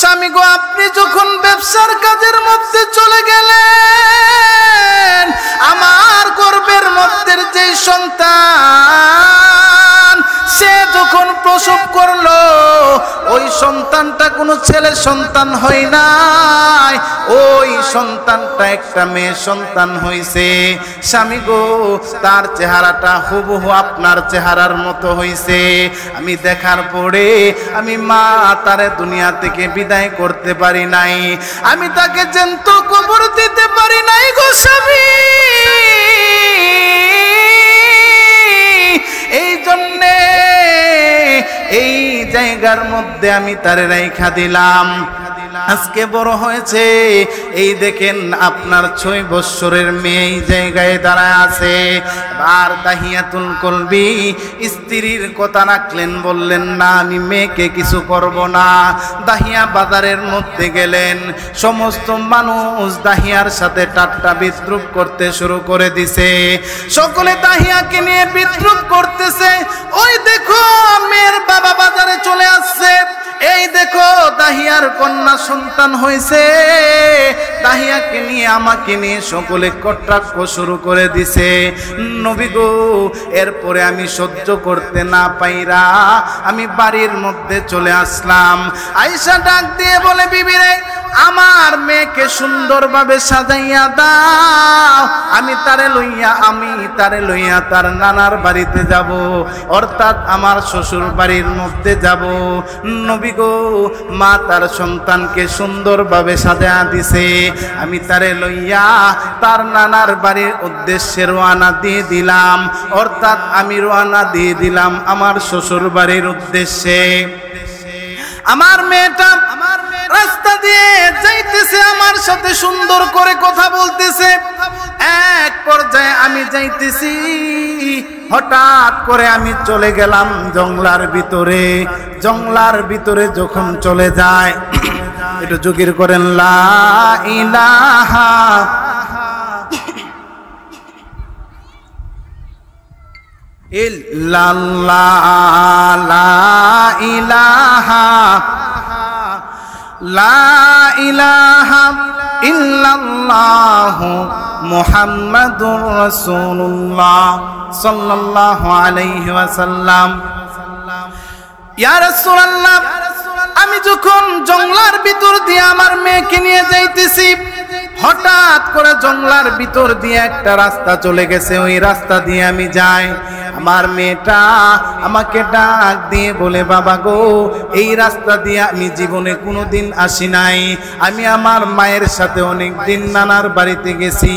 স্বামী গো, আপনি যখন ব্যবসার কাজের মধ্যে চলে গেলেন, আমার গর্ভের মধ্যে যেই সন্তান সে যখন প্রসব করলো, ওই সন্তানটা কোনো ছেলে সন্তান হয় নাই, ওই সন্তানটা একটা মেয়ে সন্তান হইছে। স্বামী গো, তার চেহারাটা হুবহু আপনার চেহারার মতো হইছে। আমি দেখার পরে আমি মা তারে দুনিয়া থেকে বিদায় করতে পারি নাই, আমি তাকে জ্যান্ত কবর দিতে পারি নাই গো স্বামী। এই জন্যে এই জায়গার মধ্যে আমি তারে রাইখা দিলাম। আজকে বড় হয়েছে, এই দেখেন আপনার 6 বৎসরের মেয়ে এই জায়গায় দাঁড়ায় আছে। আর দাহিয়াতুল কলবি স্ত্রীর কথা রাখলেন, বললেন না আমি মেয়েকে কিছু করব না। দাহিয়া বাজারের মধ্যে গেলেন, সমস্ত মানুষ দাহিয়ার সাথে ঠাট্টা বিদ্রুপ করতে শুরু করে দিছে। সকলে দাহিয়াকে নিয়ে বিদ্রুপ করতেছে। ওই দেখো মেয়ের বাবা বাজারে চলে আসছে, এই দেখো দাহিয়ার কন্যা সন্তান হয়েছে। দাহিয়াকে নিয়ে আমাকে নিয়ে সকলে কটাক্ষ শুরু করে দিছে। নবী গো, এরপরে আমি সহ্য করতে না পাইরা আমি বাড়ির মধ্যে চলে আসলাম। আয়েশা ডাক দিয়ে বলে, বিবি রে, আমার মেয়েকে সুন্দরভাবে সাজাইয়া দাও, আমি তারে লইয়া তার নানার বাড়িতে যাব, অর্থাৎ আমার শ্বশুর বাড়ির মধ্যে যাব। নবী গো, মা তার সন্তানকে সুন্দরভাবে সাজায়া দিছে। আমি তারে লইয়া তার নানার বাড়ির উদ্দেশ্যে রওনা দিয়ে দিলাম, অর্থাৎ আমি রওনা দিয়ে দিলাম আমার শ্বশুর বাড়ির উদ্দেশ্যে। আমার মেয়েটা রাস্তা দিয়ে যাইতেছে, আমার সাথে সুন্দর করে কথা বলতেছে। এক পর্যায়ে আমি যাইতেছি, হঠাৎ করে আমি চলে গেলাম জঙ্গলার ভিতরে। জঙ্গলার ভিতরে যখন চলে যায়, একটু জিকির করেন লা ইলাহা ইল্লাল্লাহ, লা ইলাহা লা ইলাহা ইল্লাল্লাহু মুহাম্মাদুর রাসূলুল্লাহ সাল্লাল্লাহু আলাইহি ওয়াসাল্লাম। ইয়া রাসূলুল্লাহ, আমি যখন জঙ্গলার ভিতর দিয়ে আমার মেয়েকে নিয়ে যাইতেছি, হঠাৎ করে জঙ্গলার ভিতর দিয়ে একটা রাস্তা চলে গেছে, ওই রাস্তা দিয়ে আমি যাই। আমার মেয়েটা আমাকে ডাক দিয়ে বলে, বাবা গো, এই রাস্তা দিয়ে আমি জীবনে কোনোদিন আসি নাই। আমি আমার মায়ের সাথে অনেক দিন নানার বাড়িতে গেছি,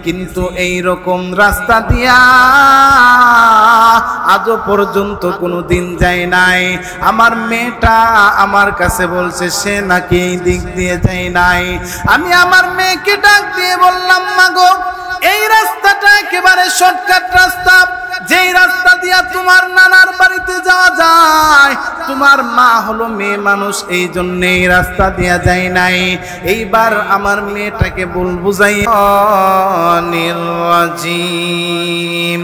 কিন্তু এই রকম রাস্তা দিয়া আজও পর্যন্ত কোনোদিন যায় নাই। আমার মেয়েটা আমার কাছে বলছে সে নাকি এই দিক দিয়ে যায় নাই। আমি আমার মেয়েকে ডাক দিয়ে বললাম, মা গো, এই রাস্তাটা একেবারে শর্টকাট রাস্তা, যেই রাস্তা দিয়া তোমার নানার বাড়িতে যাওয়া যায়। তোমার মা হলো মেয়ে মানুষ, এই জন্য এই রাস্তা দিয়া যায় নাই। এইবার আমার মেয়েটাকে বুঝাই নির্রাজিম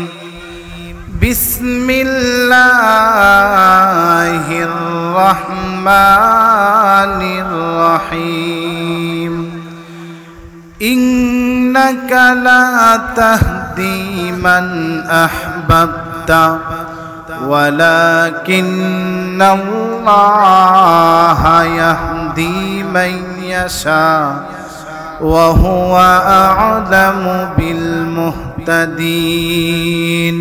বিসমিল্লাহির রহমানির রহিম। ইন্নাকা লা তাহদি মান আহবাবতা ওয়ালাকিন্নাল্লাহা ইয়াহদি মান ইয়াশা ওয়া হুয়া আ'লামু বিল মুহতাদিন।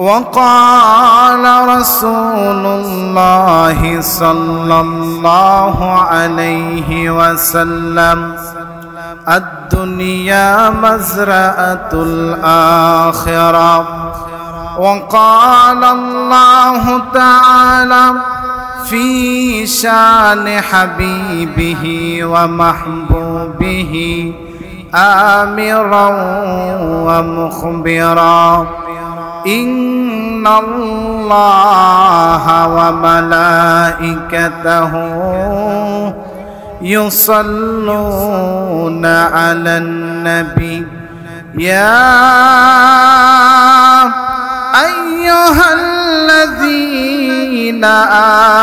وقال رسول الله صلى الله عليه وسلم الدنيا مزرعة الآخرة. وقال الله تعالى في شان حبيبه ومحبوبه آمرا ومخبرا إن الله وملائكته يصلون على النبي يا أيها الذين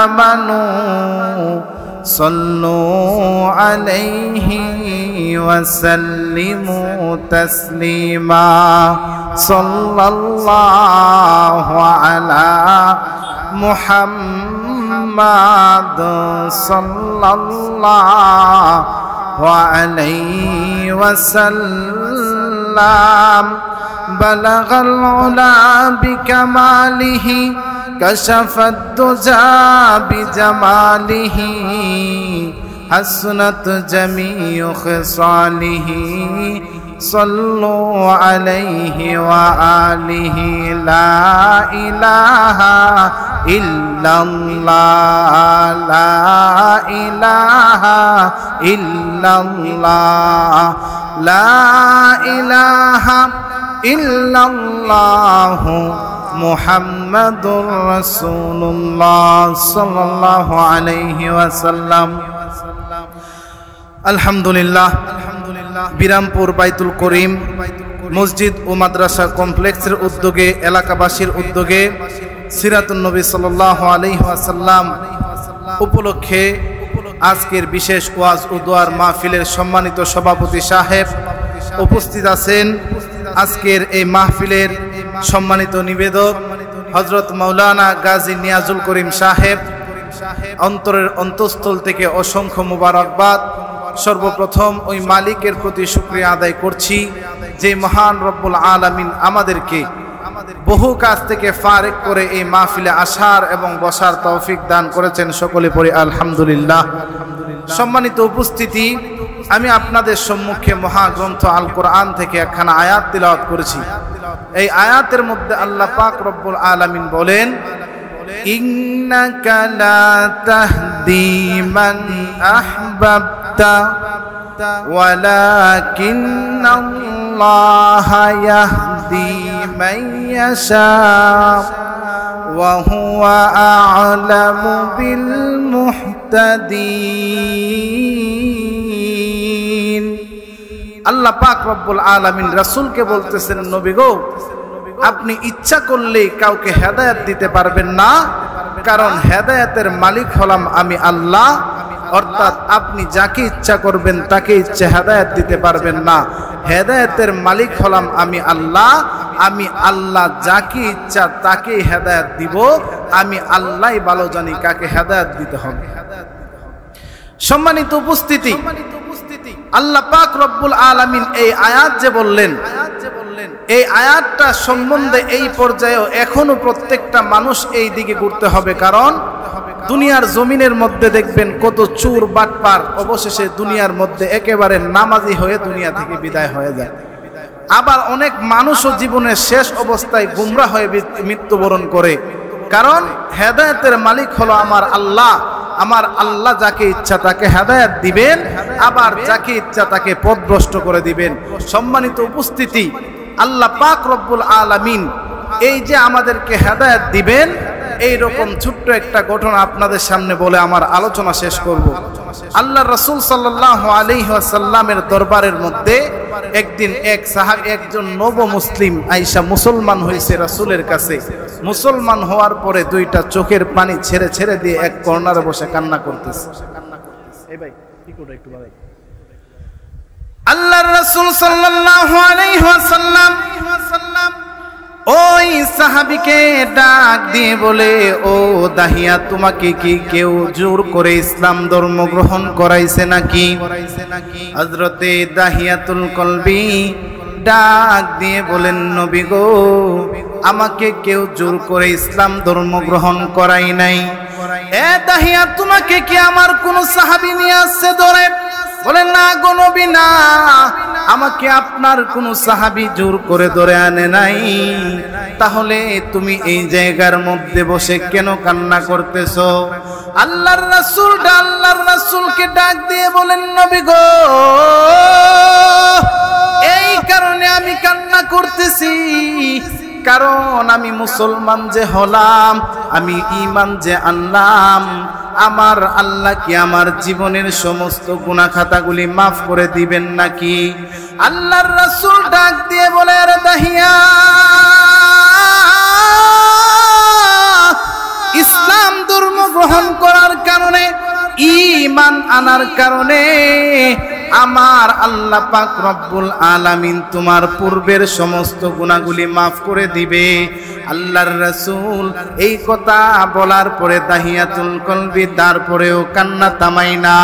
آمنوا صلوا عليه وسلموا تسليما صلى الله على محمد صلى الله عليه وسلم بلغ العلا بكماله كشف الدجى بجماله حسنت جميع خصاله صلوا عليه وآله لا إله إلا الله لا إله إلا الله لا إله إلا الله محمد رسول الله صلى الله عليه وسلم আলহামদুলিল্লাহ বিরামপুর বাইতুল করিম মসজিদ ও মাদ্রাসা কমপ্লেক্সের উদ্যোগে এলাকাবাসীর উদ্যোগে সিরাতুন নবী সাল্লাল্লাহু আলাইহি ওয়াসাল্লাম উপলক্ষে আজকের বিশেষ ওয়াজ ও দোয়ার মাহফিলের সম্মানিত সভাপতি সাহেব উপস্থিত আছেন। আজকের এই মাহফিলের সম্মানিত নিবেদক হযরত মাওলানা গাজী নিয়াজুল করিম সাহেব, অন্তরের অন্তঃস্থল থেকে অসংখ্য মুবারকবাদ। সর্বপ্রথম ওই মালিকের প্রতি শুকরিয়া আদায় করছি যে মহান রব্বুল আলামিন আমাদেরকে বহু কাজ থেকে ফারেক করে এই মাহফিলে আসার এবং বসার তৌফিক দান করেছেন। সকলে পড়ি আলহামদুলিল্লাহ। সম্মানিত উপস্থিতি, আমি আপনাদের সম্মুখে মহাগ্রন্থ আল কোরআন থেকে একখানা আয়াত তিলাওয়াত করেছি। এই আয়াতের মধ্যে আল্লাহ পাক রব্বুল আলামিন বলেন, ইন্নাকা লা তাহদি মান আহবাবতা ওয়ালাকিন্নাল্লাহা ইয়াহদি মান ইয়াশা ওয়া হুয়া আ'লামু বিল মুহতাদিন। আল্লাহ পাক রব্বুল আলামিন রাসূলকে বলতেছেন, নবী গো, আপনি ইচ্ছা করলে কাউকে হেদায়েত দিতে পারবেন না, কারণ হেদায়েতের মালিক হলাম আমি আল্লাহ। অর্থাৎ আপনি যাকে ইচ্ছা করবেন তাকে ইচ্ছা হেদায়েত দিতে পারবেন না। হেদায়েতের মালিক হলাম আমি আল্লাহ। আমি আল্লাহ যাকে ইচ্ছা তাকে হেদায়েত দিব। আমি আল্লাহই ভালো জানি কাকে হেদায়েত দিতে হবে। সম্মানিত উপস্থিতি, আল্লাহ পাক রব্বুল আলামিন এই আয়াত যে বললেন, এই আয়াতটা সম্বন্ধে এই পর্যায়ে এখনো প্রত্যেকটা মানুষ এই দিকে ঘুরতে হবে। কারণ দুনিয়ার জমিনের মধ্যে দেখবেন কত চোর বাটপার অবশেষে দুনিয়ার মধ্যে একেবারে নামাজি হয়ে দুনিয়া থেকে বিদায় হয়ে যায়। আবার অনেক মানুষও জীবনের শেষ অবস্থায় গুমরা হয়ে মৃত্যুবরণ করে। কারণ হেদায়েতের মালিক হলো আমার আল্লাহ। আমার আল্লাহ যাকে ইচ্ছা তাকে হেদায়েত দিবেন, আবার যাকে ইচ্ছা তাকে পথভ্রষ্ট করে দিবেন। সম্মানিত উপস্থিতি, আল্লাহ পাক রব্বুল আলামিন এই যে আমাদেরকে হেদায়েত দিবেন, এই রকম ছোট্ট একটা ঘটনা আপনাদের সামনে বলে আমার আলোচনা শেষ করব। আল্লাহ রাসূল সাল্লাল্লাহু আলাইহি ওয়াসাল্লামের দরবারের মধ্যে একদিন একজন নব মুসলিম আয়েশা মুসলমান হয়েছে রাসূলের কাছে। মুসলমান হওয়ার পরে দুইটা চোখের পানি ছেড়ে ছেড়ে দিয়ে এক কর্নারে বসে কান্না করতেছে। এই ভাই কি করে একটু ভাই, আল্লাহর রাসূল সাল্লাল্লাহু আলাইহি ওয়াসাল্লাম ওই সাহাবীকে ডাক দিয়ে বলে, ও দাহিয়া, তোমাকে কি কেউ জোর করে ইসলাম ধর্ম গ্রহণ করাইছে নাকি? হযরতে দাহিয়াতুল কলবি ডাক দিয়ে বলেন, নবী গো, আমাকে কেউ জোর করে ইসলাম ধর্ম গ্রহণ করাই নাই। এ দাহিয়া, তোমাকে কি আমার কোন সাহাবী নিয়ে আসছে ধরে? বলেন, না গো নবী, না, আমাকে আপনার কোন সাহাবী জোর করে ধরে আনে নাই। তাহলে তুমি এই জায়গার মধ্যে বসে কেন কান্না করতেছো? আল্লাহর রাসূলকে ডাক দিয়ে বলেন, নবী গো, এই কারণে আমি কান্না করতেছি, কারণ আমি মুসলমান যে হলাম, আমি ঈমান যে আনলাম, আমার আল্লাহ কি আমার জীবনের সমস্ত গুনাহ খাতাগুলি মাফ করে দিবেন নাকি? আল্লাহর রাসূল ডাক দিয়ে বলে, আরে দাহিয়া, ইসলাম ধর্ম গ্রহণ করার কারণে ঈমান আনার কারণে আমার আল্লাহ পাক রব্বুল আলামিন তোমার পূর্বের সমস্ত গুনাহগুলি মাফ করে দিবে। আল্লাহর রাসূল এই কথা বলার পরে দাহিয়াতুল কলবি তারপরেও কান্না থামাই না।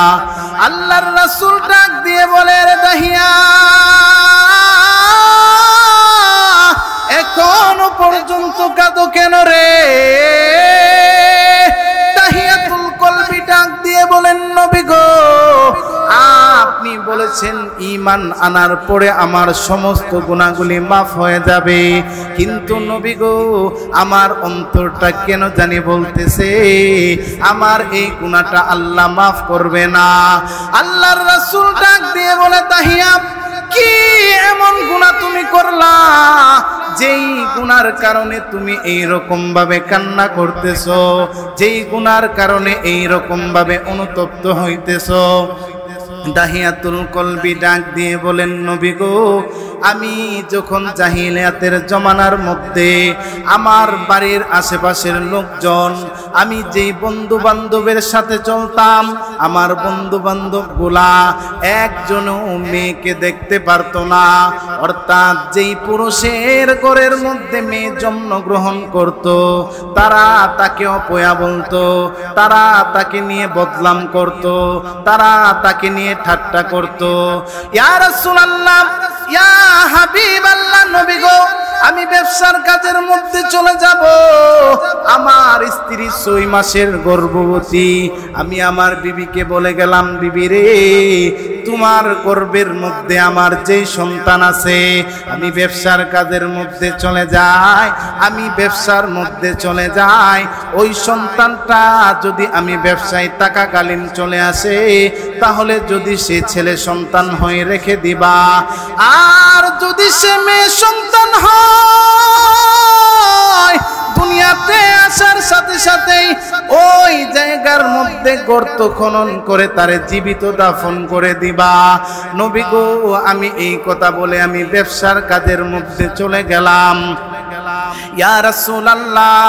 আল্লাহর রাসূল ডাক দিয়ে বলে, রে দাহিয়া, এখনো পর্যন্ত কাঁদো কেন রে? দাহিয়াতুল কলবি ডাক দিয়ে বলেন, নবী গো, আপনি বলেছেন ঈমান আনার পরে আমার সমস্ত গুনাহগুলি মাফ হয়ে যাবে, কিন্তু নবী গো, আমার অন্তরটা কেন জানি বলতেছে আমার এই গুনাহটা আল্লাহ মাফ করবে না। আল্লাহর রাসূল ডাক দিয়ে বলে, দাহিয়া, কি এমন গুনাহ তুমি করলা যেই গুনার কারণে তুমি এই রকম ভাবে কান্না করতেছো, যেই গুনার কারণে এই রকম ভাবে অনুতপ্ত হইতেছো? দাহিয়াতুল কলবি ডাক দিয়ে বলেন, নবী গো, আমি যখন জাহিলিয়াতের জমানার মধ্যে আমার বাড়ির আশেপাশের লোকজন, আমি যেই বন্ধু বান্ধবের সাথে চলতাম, আমার বন্ধু বান্ধব গুলা একজনও মেয়েকে দেখতে পারতো না। অর্থাৎ যেই পুরুষের ঘরের মধ্যে মেয়ে জন্মগ্রহণ করত, তারা তাকে অপয়া বলতো, তারা তাকে নিয়ে বদনাম করত, তারা তাকে নিয়ে ঠাট্টা করত। ইয়া রাসূলুল্লাহ, ইয়া হাবিবাল্লাহ, নবী গো, আমি ব্যবসার কাজের মধ্যে চলে যাব। আমার স্ত্রী 6 মাসের গর্ভবতী। আমি আমার বিবিকে বলে গেলাম, বিবি রে, তোমার গর্ভের মধ্যে আমার যেই সন্তান আছে, আমি ব্যবসার কাজের মধ্যে চলে যাই, আমি ব্যবসার মধ্যে চলে যাই, ওই সন্তানটা যদি আমি ব্যবসায় থাকাকালীন চলে আসে, তাহলে যদি সে ছেলে সন্তান হয়ে রেখে দিবা, আর যদি সে মেয়ে সন্তান হয়, দুনিয়াতে আসার সাথে সাথেই ওই জায়গার মধ্যে গর্ত খনন করে তারে জীবিত দাফন করে দিবা। নবী গো, আমি এই কথা বলে আমি ব্যবসার কাজের মধ্যে চলে গেলাম। ইয়া রাসূলুল্লাহ,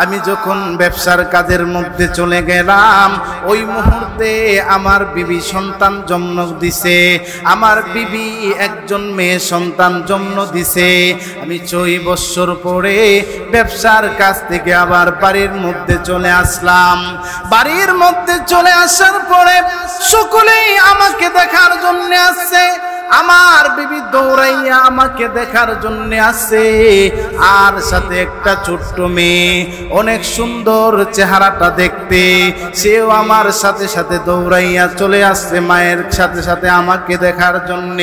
আমি যখন ব্যবসার কাজের মধ্যে চলে গেলাম, ওই মুহূর্তে আমার বিবি সন্তান জন্ম দিছে, আমার বিবি একজন মেয়ে সন্তান জন্ম দিছে। আমি 6 বছর পরে ব্যবসার কাজ থেকে আবার বাড়ির মধ্যে চলে আসলাম। বাড়ির মধ্যে চলে আসার পরে সকলেই আমাকে দেখার জন্য আসছে, আমার বিবি দৌড়াইয়া আমাকে দেখার জন্য আসে, আর সাথে একটা ছোট্ট মেয়ে, অনেক সুন্দর চেহারাটা দেখতে, সেও আমার সাথে সাথে দৌড়াইয়া চলে আসছে মায়ের সাথে সাথে আমাকে দেখার জন্য।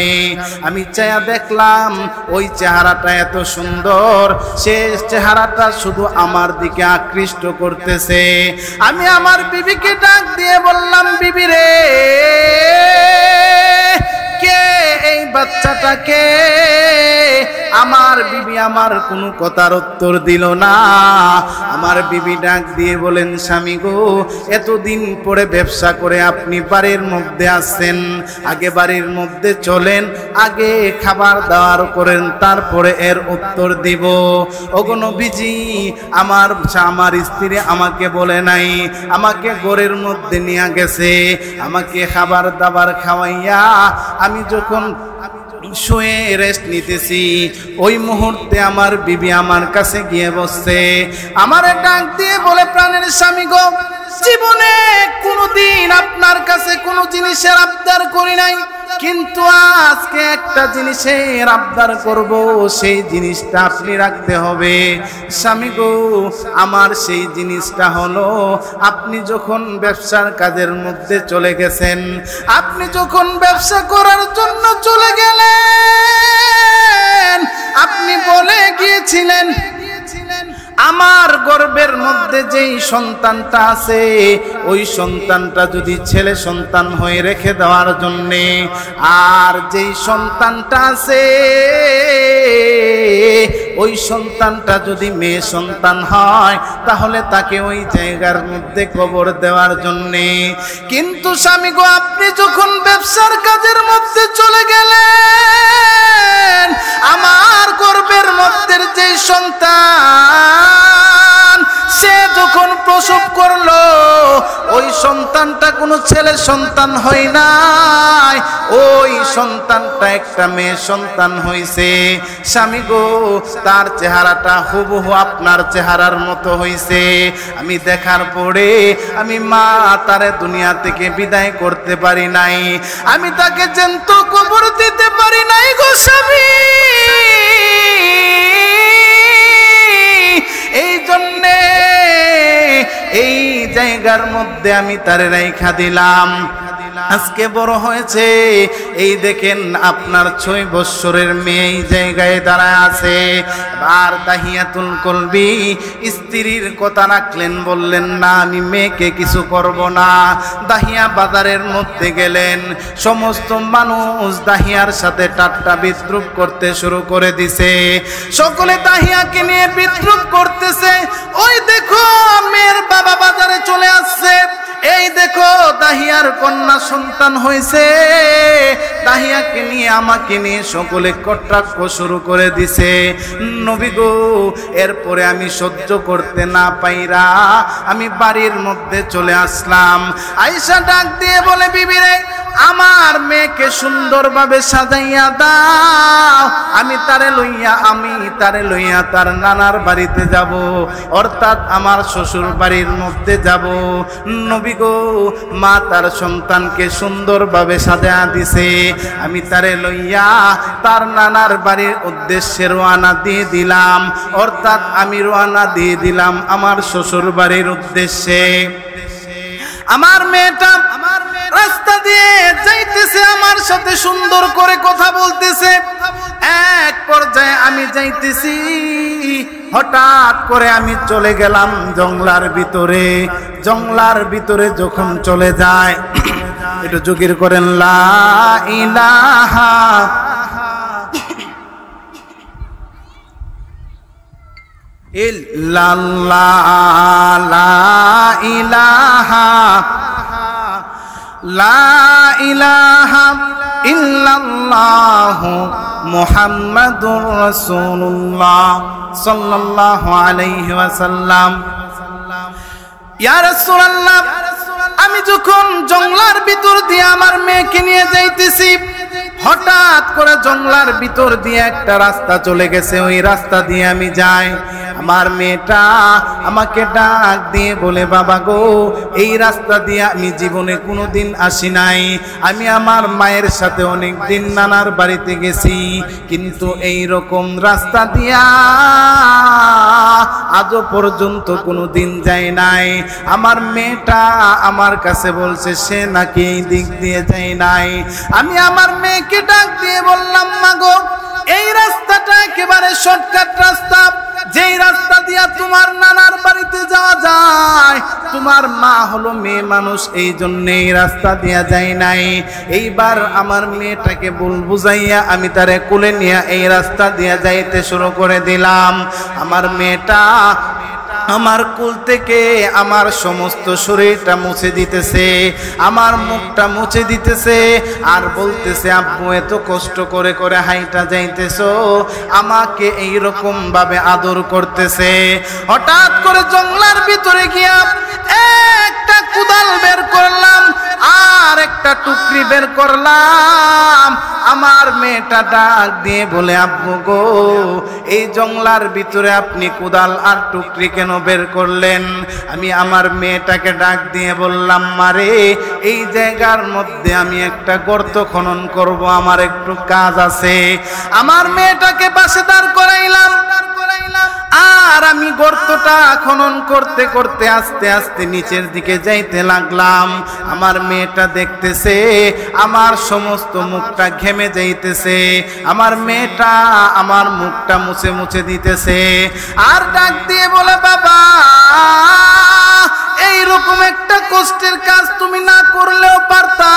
আমি চায়া দেখলাম ওই চেহারাটা এত সুন্দর, সে চেহারাটা শুধু আমার দিকে আকৃষ্ট করতেছে। আমি আমার বিবিকে ডাক দিয়ে বললাম, বিবি রে, কে এই বাচ্চাটাকে? আমার বিবি আমার কোনো কথার উত্তর দিল না। আমার বিবি ডাক দিয়ে বলেন, স্বামী গো, এতদিন পরে ব্যবসা করে আপনি বাড়ির মধ্যে আসছেন, আগে বাড়ির মধ্যে চলেন, আগে খাবার দাবার করেন, তারপরে এর উত্তর দিব। ওগো নবীজি, আমার স্ত্রী আমাকে বলে নাই, আমাকে ঘরের মধ্যে নিয়ে গেছে, আমাকে খাবার দাবার খাওয়াইয়া আমি যখন শুয়ে রেস্ট নিতেছি, ওই মুহূর্তে আমার বিবি আমার কাছে গিয়ে বসছে। আমার ডাক দিয়ে বলে, প্রাণের স্বামী গো, জীবনে কোনোদিন আপনার কাছে কোনো জিনিসের আবদার করি নাই, কিন্তু আজকে একটা জিনিসের আবদার করব, সেই জিনিসটা আপনি রাখতে হবে। স্বামী গো, আমার সেই জিনিসটা হলো, আপনি যখন ব্যবসার কাজের মধ্যে চলে গেছেন, আপনি যখন ব্যবসা করার জন্য চলে গেলেন, আপনি বলে গিয়েছিলেন আমার গর্ভের মধ্যে যেই সন্তানটা আছে, ওই সন্তানটা যদি ছেলে সন্তান হয়ে রেখে দেওয়ার জন্যে, আর যেই সন্তানটা আছে ওই সন্তানটা যদি মেয়ে সন্তান হয়, তাহলে তাকে ওই জায়গার মধ্যে কবর দেওয়ার জন্যে। কিন্তু স্বামী গো, আপনি যখন ব্যবসার কাজের মধ্যে চলে গেলেন, আমার গর্ভের মধ্যে যেই সন্তান, সে যখন প্রসব করলো ওই সন্তানটা কোনো ছেলে সন্তান হয় নাই, ওই সন্তানটা একটা মেয়ে সন্তান হইছে। স্বামী গো, তার চেহারাটা হুবহু আপনার চেহারার মতো হইছে। আমি দেখার পরে আমি মা তারে দুনিয়া থেকে বিদায় করতে পারি নাই, আমি তাকে জ্যান্ত কবর দিতে পারি নাই গো স্বামী। এই জন্যে এই জায়গার মধ্যে আমি তারে রাইখা দিলাম। আজকে বড় হয়েছে, এই দেখেন আপনার 6 বৎসরের মেয়ে এই জায়গায় দাঁড়ায় আছে। আর দাহিয়াতুল কলবি স্ত্রীর কথা রাখলেন, বললেন না আমি মেয়েকে কিছু করব না। দাহিয়া বাজারের মধ্যে গেলেন, সমস্ত মানুষ দাহিয়ার সাথে ঠাট্টা বিদ্রুপ করতে শুরু করে দিছে। সকলে দাহিয়াকে নিয়ে বিদ্রুপ করতেছে। ওই দেখো মেয়ের বাবা বাজারে চলে আসছে, এই দেখো দাহিয়ার কন্যা সন্তান হয়েছে। দাহিয়াকে নিয়ে আমাকে নিয়ে সকলে কটাক্ষ শুরু করে দিছে। নবী গো, এরপরে আমি সহ্য করতে না পাইরা আমি বাড়ির মধ্যে চলে আসলাম। আয়েশা ডাক দিয়ে বলে, বিবি রে, আমার মেয়েকে সুন্দরভাবে সাজাইয়া দাও, আমি তারে লইয়া তার নানার বাড়িতে যাব, অর্থাৎ আমার শ্বশুর বাড়ির মধ্যে যাব। নবী গো, মা তার সন্তানকে সুন্দরভাবে সাজায়া দিছে। আমি তারে লইয়া তার নানার বাড়ির উদ্দেশ্যে রওনা দিয়ে দিলাম, অর্থাৎ আমি রওনা দিয়ে দিলাম আমার শ্বশুর বাড়ির উদ্দেশ্যে। আমার মেয়েটা রাস্তা দিয়ে যাইতেছে, আমার সাথে সুন্দর করে কথা বলতেছে। এক পর্যায়ে আমি যাইতেছি, হঠাৎ করে আমি চলে গেলাম জঙ্গলার ভিতরে। জঙ্গলার ভিতরে যখন চলে যায়, একটু জিকির করেন লা ইলাহা ইল্লাল্লাহ, লা ইলাহা লা ইলাহা ইল্লাল্লাহু মুহাম্মাদুর রাসূলুল্লাহ সাল্লাল্লাহু আলাইহি ওয়াসাল্লাম। ইয়া রাসূলুল্লাহ, আমি যখন জঙ্গলার ভিতর দিয়ে আমার মেয়েকে নিয়ে যাইতেছি, হঠাৎ করে জঙ্গলার ভিতর দিয়ে একটা রাস্তা চলে গেছে, ওই রাস্তা দিয়ে আমি যাই। আমার মেয়েটা আমাকে ডাক দিয়ে বলে, বাবা গো, এই রাস্তা দিয়ে আমি জীবনে কোনোদিন আসি নাই। আমি আমার মায়ের সাথে অনেক দিন নানার বাড়িতে গেছি, কিন্তু এই রকম রাস্তা দিয়া আজও পর্যন্ত কোনোদিন যায় নাই। আমার মেয়েটা আমার কাছে বলছে সে নাকি এই দিক দিয়ে যায় নাই। আমি আমার মেয়েকে ডাক দিয়ে বললাম, মা গো, এই রাস্তাটা একেবারে শর্টকাট রাস্তা, যেই রাস্তা দিয়া তোমার নানার বাড়িতে যাওয়া যায়। তোমার মা হলো মেয়ে মানুষ, এই জন্য এই রাস্তা দিয়া যায় নাই। এইবার আমার মেয়েটাকে বুঝাইয়া আমি তারে কোলে নিয়ে এই রাস্তা দিয়া যাইতে শুরু করে দিলাম। আমার মেয়েটা আমার কুল থেকে আমার সমস্ত শরীরটা মুছে দিতেছে, আমার মুখটা মুছে দিতেছে, আর বলতেছে, আব্বু এত কষ্ট করে করে হাইটা যাইতেছো, আমাকে এইরকম ভাবে আদর করতেছে। হঠাৎ করে জঙ্গলার ভিতরে গিয়া একটা কুদাল বের করলাম আর একটা টুকরি বের করলাম। আমার মেয়েটা ডাক দিয়ে বলে, আব্বু গো, এই জঙ্গলার ভিতরে আপনি কুদাল আর টুকরি কেন বের করলেন? আমি আমার মেয়েটাকে ডাক দিয়ে বললাম, মারে, এই জায়গার মধ্যে আমি একটা গর্ত খনন করব, আমার একটু কাজ আছে। আমার মেয়েটাকে পাশে দাঁড় করাইলাম, আর আমি গর্তটা খনন করতে করতে আস্তে আস্তে নিচের দিকে যাইতে লাগলাম। আমার মেয়েটা দেখতেছে আমার সমস্ত মুখটা ঘেমে যাইতেছে, আমার মেয়েটা আমার মুখটা মুছে মুছে দিতেছে, আর ডাক দিয়ে বলে, বাবা, এইরকম একটা কষ্টের কাজ তুমি না করলেও পারতা।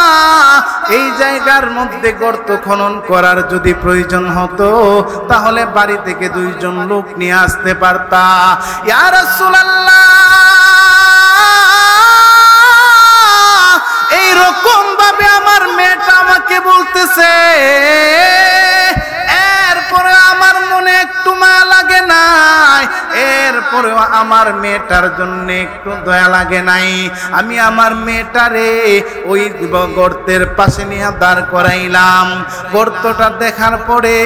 এই জায়গার মধ্যে গর্ত খনন করার যদি প্রয়োজন হতো, তাহলে বাড়ি থেকে 2 জন লোক নিয়ে আসতে পারতা। ইয়া রাসূলুল্লাহ, এইরকম ভাবে আমার মেয়েটা আমাকে বলতেছে, এরপরে আমার মনে একটু মায়া লাগে নাই, এরপরেও আমার মেয়েটার জন্য একটু দয়া লাগে নাই। আমি আমার মেয়েটারে ওই গর্তের পাশে নিয়ে দাঁড় করাইলাম। গর্তটা দেখার পরে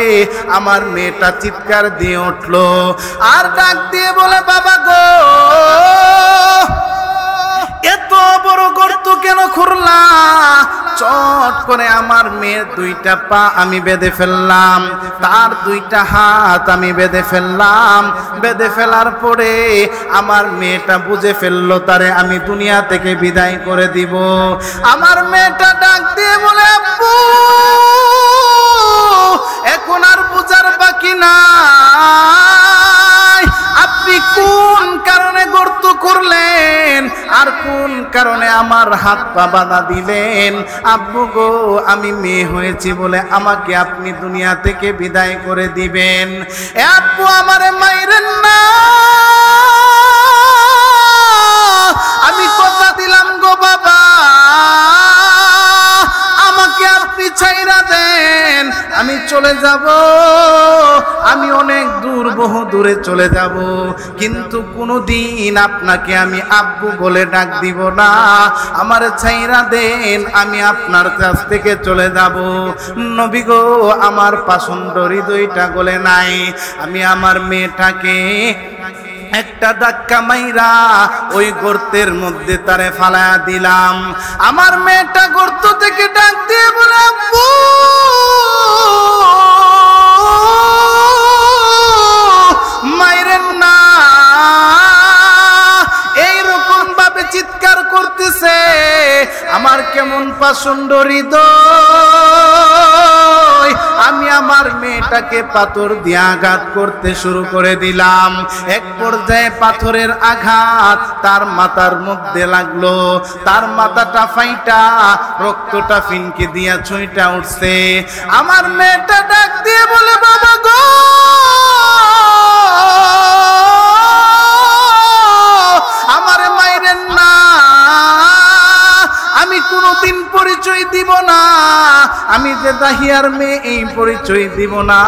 আমার মেয়েটা চিৎকার দিয়ে উঠলো আর ডাক দিয়ে বলে, বাবা গো, এত বড় গর্ত কেন খুঁড়লা? চট করে আমার মেয়ের দুইটা পা আমি বেঁধে ফেললাম, তার দুইটা হাত আমি বেঁধে ফেললাম। বেঁধে ফেলার পরে আমার মেয়েটা বুঝে ফেললো তারে আমি দুনিয়া থেকে বিদায় করে দিব। আমার মেয়েটা ডাক দিয়ে বলে, আব্বু এখন আর বুঝার বাকি নাই, আপনি কোন কারণে গর্ত করলেন আর কোন কারণে আমার হাত পা বাঁধা দিলেন? আব্বু গো, আমি মেয়ে হয়েছি বলে আমাকে আপনি দুনিয়া থেকে বিদায় করে দিবেন। এ আব্বু, আমারে মাইরেন না, আমি কথা দিলাম গো বাবা, আমাকে আপনি ছাইরা দেন, আমি চলে যাব, আমি অনেক দূর, বহু দূরে চলে যাব, কিন্তু কোনোদিন আপনাকে আমি আব্বু বলে ডাক দিব না, আমার ছাইরা দেন, আমি আপনার কাছ থেকে চলে যাব। নবী গো, আমার পাষণ্ড হৃদয়টা গলে নাই। আমি আমার মেয়েটাকে একটা ধাক্কা মাইরা ওই গর্তের মধ্যে তারে ফালায়া দিলাম। আমার মেয়েটা গর্ত থেকে ডাক দিয়ে বলে, আব্বু মাইরেন না। এইরকম ভাবে চিৎকার করতেছে, আমার কেমন পাষণ্ড হৃদয়। আমি আমার মেয়েটাকে পাথর দিয়ে আঘাত করতে শুরু করে দিলাম। এক পর্যায়ে পাথরের আঘাত তার মাথার মধ্যে লাগলো, তার মাথাটা ফাইটা রক্তটা ফিনকে দিয়া ছুঁইটা উঠছে। আমার মেয়েটা ডাক দিয়ে বলে, বাবা গো, আমারে মাইরেন না, আমি কোনোদিন পরিচয় দিব না, আমি যে দাহিয়ার মেয়ে এই পরিচয় দিব না,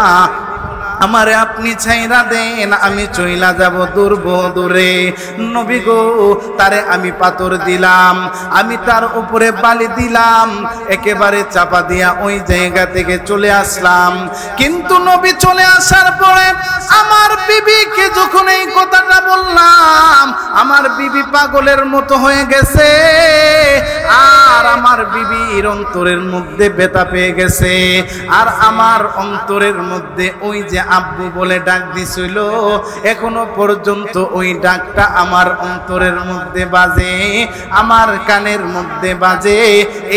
আমারে আপনি ছাইরা দেন, আমি চইলা যাব দূর দূরে। নবী গো, তারে আমি পাথর দিলাম, আমি তার উপরে বালি দিলাম, একেবারে চাপা দিয়া ওই জায়গা থেকে চলে আসলাম। কিন্তু নবী চলে আসার পরে আমার বিবিকে যখন এই কথাটা বললাম, আমার বিবি পাগলের মতো হয়ে গেছে, আর আমার বিবির অন্তরের মধ্যে ব্যথা পেয়ে গেছে, আর আমার অন্তরের মধ্যে ওই যে আব্বু বলে ডাক দিছিল, এখনো পর্যন্ত ওই ডাকটা আমার অন্তরের মধ্যে বাজে, আমার কানের মধ্যে বাজে।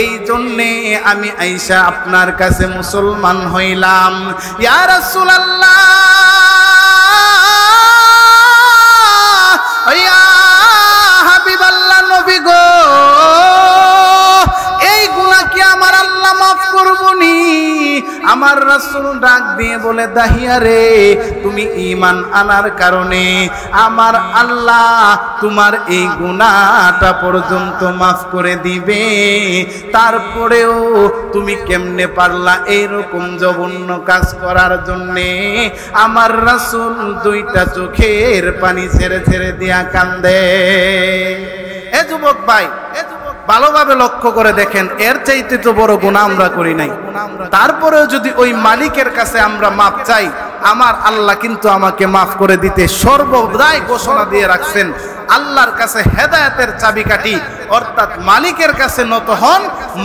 এই জন্যে আমি আইসা আপনার কাছে মুসলমান হইলাম। ইয়া রাসূলুল্লাহ, ইয়া হাবিবাল্লাহ, নবী গো, এই গুনাহ কি আমার আল্লাহ মাফ করবনি? আমার রাসূল ডাক দিয়ে বলে, দাহিয়া রে, তুমি ঈমান আনার কারণে আমার আল্লাহ তোমার এই গুনাহটা পর্যন্ত মাফ করে দিবে, তারপরেও তুমি কেমনে পারলা এইরকম জঘন্য কাজ করার জন্যে? আমার রাসূল দুইটা চোখের পানি ছেড়ে ছেড়ে দিয়া কান্দে। এ যুবক ভাই, ভালোভাবে লক্ষ্য করে দেখেন, এর চাইতে তো বড় গুনাহ আমরা করি নাই, তারপরেও যদি ওই মালিকের কাছে আমরা মাপ চাই, আমার আল্লাহ কিন্তু আমাকে মাফ করে দিতে সর্বদাই ঘোষণা দিয়ে রাখছেন। আল্লাহর কাছে হেদায়েতের চাবিকাঠি, অর্থাৎ মালিকের কাছে নত হন,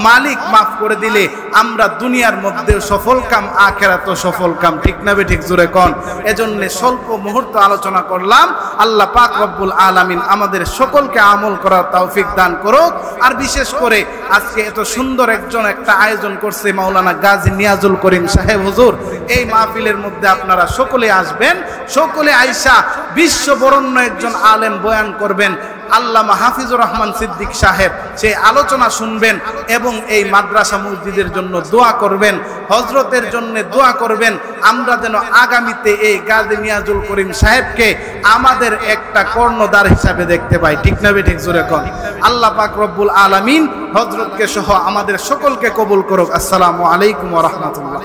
মালিক মাফ করে দিলে আমরা দুনিয়ার মধ্যে সফল কাম, আখিরাতেও সফল কাম। ঠিক না ঠিক জোরে কোন? এজন্য স্বল্প মুহূর্ত আলোচনা করলাম। আল্লাহ পাক রব্বুল আলামিন আমাদের সকলকে আমল করার তৌফিক দান করুক। আর বিশেষ করে আজকে এত সুন্দর একটা আয়োজন করছে মাওলানা গাজী নিয়াজুল করিম সাহেব হুজুর, এই মাহফিলের মধ্যে আপনারা সকলে আসবেন, সকলে আইসা বিশ্ববরণ্য একজন আলেম বয়ান করবেন, আল্লামা হাফিজুর রহমান সিদ্দিক সাহেব, সেই আলোচনা শুনবেন এবং এই মাদ্রাসা মসজিদের জন্য দোয়া করবেন, হজরতের জন্য দোয়া করবেন, আমরা যেন আগামীতে এই গাজী নিয়াজুল করিম সাহেবকে আমাদের একটা কর্ণধার হিসাবে দেখতে পাই। ঠিক না ঠিক জোরে কোন? আল্লাহ পাক রব্বুল আলামিন হজরতকে সহ আমাদের সকলকে কবুল করুক। আসসালামু আলাইকুম ওয়া রাহমাতুল্লাহ।